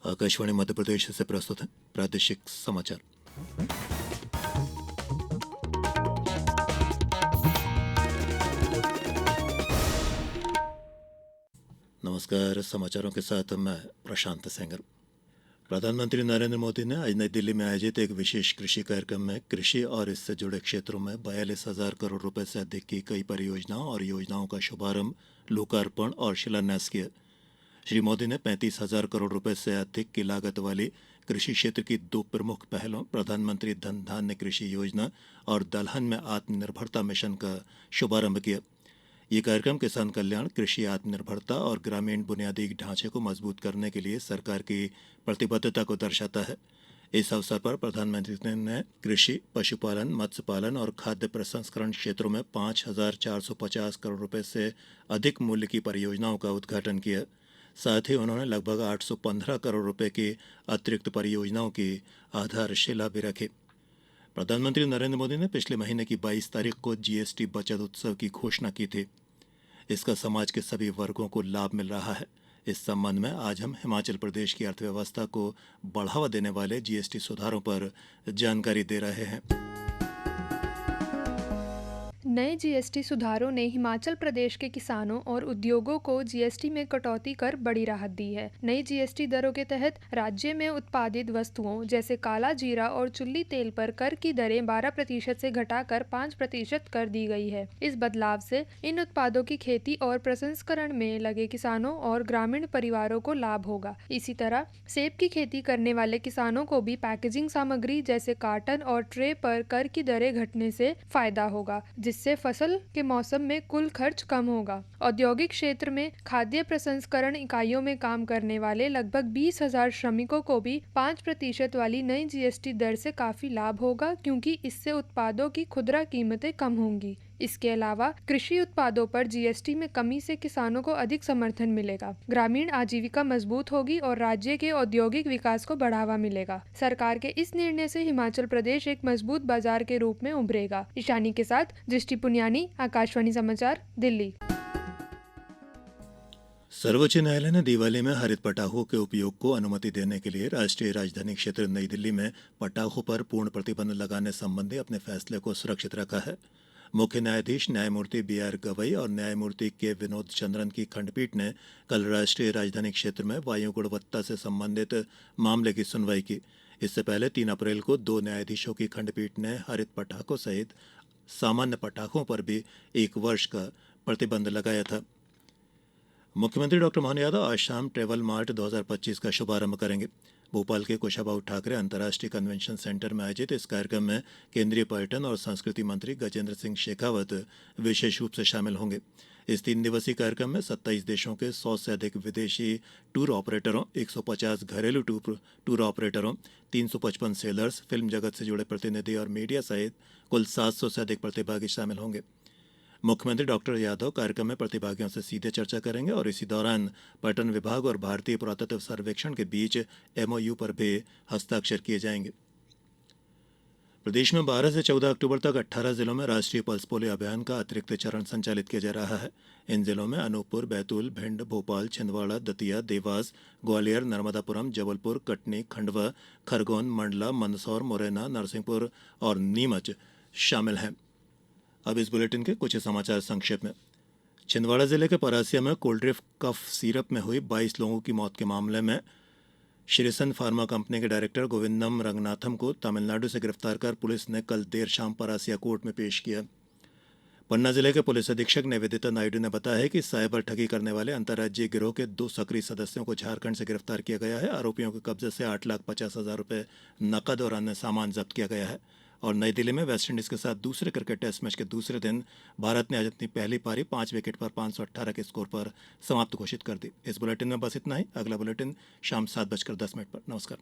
आकाशवाणी मध्य प्रदेश से प्रस्तुत है प्रादेशिक समाचार। नमस्कार। समाचारों के साथ मैं प्रशांत सेंगर। प्रधानमंत्री नरेंद्र मोदी ने आज नई दिल्ली में आयोजित एक विशेष कृषि कार्यक्रम में कृषि और इससे जुड़े क्षेत्रों में 42,000 करोड़ रुपए से अधिक की कई परियोजनाओं और योजनाओं का शुभारंभ, लोकार्पण और शिलान्यास किया। श्री मोदी ने 35,000 करोड़ रुपए से अधिक की लागत वाली कृषि क्षेत्र की दो प्रमुख पहलों, प्रधानमंत्री धन धान्य कृषि योजना और दलहन में आत्मनिर्भरता मिशन का शुभारंभ किया। ये कार्यक्रम किसान कल्याण, कृषि आत्मनिर्भरता और ग्रामीण बुनियादी ढांचे को मजबूत करने के लिए सरकार की प्रतिबद्धता को दर्शाता है। इस अवसर पर प्रधानमंत्री ने कृषि, पशुपालन, मत्स्य पालन और खाद्य प्रसंस्करण क्षेत्रों में 5,450 करोड़ रुपए से अधिक मूल्य की परियोजनाओं का उद्घाटन किया। साथ ही उन्होंने लगभग 815 करोड़ रुपए की अतिरिक्त परियोजनाओं की आधारशिला भी रखी। प्रधानमंत्री नरेंद्र मोदी ने पिछले महीने की 22 तारीख को जीएसटी बचत उत्सव की घोषणा की थी। इसका समाज के सभी वर्गों को लाभ मिल रहा है। इस संबंध में आज हम हिमाचल प्रदेश की अर्थव्यवस्था को बढ़ावा देने वाले जीएसटी सुधारों पर जानकारी दे रहे हैं। नए जीएसटी सुधारों ने हिमाचल प्रदेश के किसानों और उद्योगों को जीएसटी में कटौती कर बड़ी राहत दी है। नई जीएसटी दरों के तहत राज्य में उत्पादित वस्तुओं जैसे काला जीरा और चुल्ली तेल पर कर की दरें 12% से घटाकर 5% कर दी गई है। इस बदलाव से इन उत्पादों की खेती और प्रसंस्करण में लगे किसानों और ग्रामीण परिवारों को लाभ होगा। इसी तरह सेब की खेती करने वाले किसानों को भी पैकेजिंग सामग्री जैसे कार्टन और ट्रे पर कर की दरें घटने से फायदा होगा, जिससे फसल के मौसम में कुल खर्च कम होगा। औद्योगिक क्षेत्र में खाद्य प्रसंस्करण इकाइयों में काम करने वाले लगभग 20,000 श्रमिकों को भी 5% वाली नई जीएसटी दर से काफी लाभ होगा, क्योंकि इससे उत्पादों की खुदरा कीमतें कम होंगी। इसके अलावा कृषि उत्पादों पर जीएसटी में कमी से किसानों को अधिक समर्थन मिलेगा, ग्रामीण आजीविका मजबूत होगी और राज्य के औद्योगिक विकास को बढ़ावा मिलेगा। सरकार के इस निर्णय से हिमाचल प्रदेश एक मजबूत बाजार के रूप में उभरेगा। ईशानी के साथ दृष्टि पुनियानी, आकाशवाणी समाचार, दिल्ली। सर्वोच्च न्यायालय ने दिवाली में हरित पटाखों के उपयोग को अनुमति देने के लिए राष्ट्रीय राजधानी क्षेत्र नई दिल्ली में पटाखों पर पूर्ण प्रतिबंध लगाने संबंधी अपने फैसले को सुरक्षित रखा है। मुख्य न्यायाधीश न्यायमूर्ति बीआर गवई और न्यायमूर्ति के विनोद चंद्रन की खंडपीठ ने कल राष्ट्रीय राजधानी क्षेत्र में वायु गुणवत्ता से संबंधित मामले की सुनवाई की। इससे पहले 3 अप्रैल को 2 न्यायाधीशों की खंडपीठ ने हरित पटाखों सहित सामान्य पटाखों पर भी 1 वर्ष का प्रतिबंध लगाया था। मुख्यमंत्री डॉ मोहन यादव आज शाम ट्रेवल मार्ट 2025 का शुभारंभ करेंगे। भोपाल के कुशाभाऊ ठाकरे अंतर्राष्ट्रीय कन्वेंशन सेंटर में आयोजित इस कार्यक्रम में केंद्रीय पर्यटन और संस्कृति मंत्री गजेंद्र सिंह शेखावत विशेष रूप से शामिल होंगे। इस 3 दिवसीय कार्यक्रम में 27 देशों के 100 से अधिक विदेशी टूर ऑपरेटरों, 150 घरेलू टूर ऑपरेटरों, 355 सेलर्स, फिल्म जगत से जुड़े प्रतिनिधि और मीडिया सहित कुल 700 से अधिक प्रतिभागी शामिल होंगे। मुख्यमंत्री डॉक्टर यादव कार्यक्रम में प्रतिभागियों से सीधे चर्चा करेंगे और इसी दौरान पर्यटन विभाग और भारतीय पुरातत्व सर्वेक्षण के बीच एमओयू पर भी हस्ताक्षर किए जाएंगे। प्रदेश में 12 से 14 अक्टूबर तक 18 जिलों में राष्ट्रीय पल्स पोलियो अभियान का अतिरिक्त चरण संचालित किया जा रहा है। इन जिलों में अनूपपुर, बैतूल, भिंड, भोपाल, छिंदवाड़ा, दतिया, देवास, ग्वालियर, नर्मदापुरम, जबलपुर, कटनी, खंडवा, खरगोन, मंडला, मंदसौर, मुरैना, नरसिंहपुर और नीमच शामिल हैं। अब इस बुलेटिन के कुछ समाचार संक्षेप में। छिंदवाड़ा जिले के परासिया में कोल्ड्रिफ्ट कफ सिरप में हुई 22 लोगों की मौत के मामले में श्रीसन फार्मा कंपनी के डायरेक्टर गोविंदम रंगनाथम को तमिलनाडु से गिरफ्तार कर पुलिस ने कल देर शाम परासिया कोर्ट में पेश किया। पन्ना जिले के पुलिस अधीक्षक निवेदिता नायडू ने बताया कि साइबर ठगी करने वाले अंतर्राज्यीय गिरोह के 2 सक्रिय सदस्यों को झारखंड से गिरफ्तार किया गया है। आरोपियों के कब्जे से 8,50,000 रुपए नकद और अन्य सामान जब्त किया गया है। और नई दिल्ली में वेस्टइंडीज के साथ दूसरे क्रिकेट टेस्ट मैच के दूसरे दिन भारत ने आज अपनी पहली पारी 5 विकेट पर 518 के स्कोर पर समाप्त घोषित कर दी। इस बुलेटिन में बस इतना ही। अगला बुलेटिन शाम 7:10 पर। नमस्कार।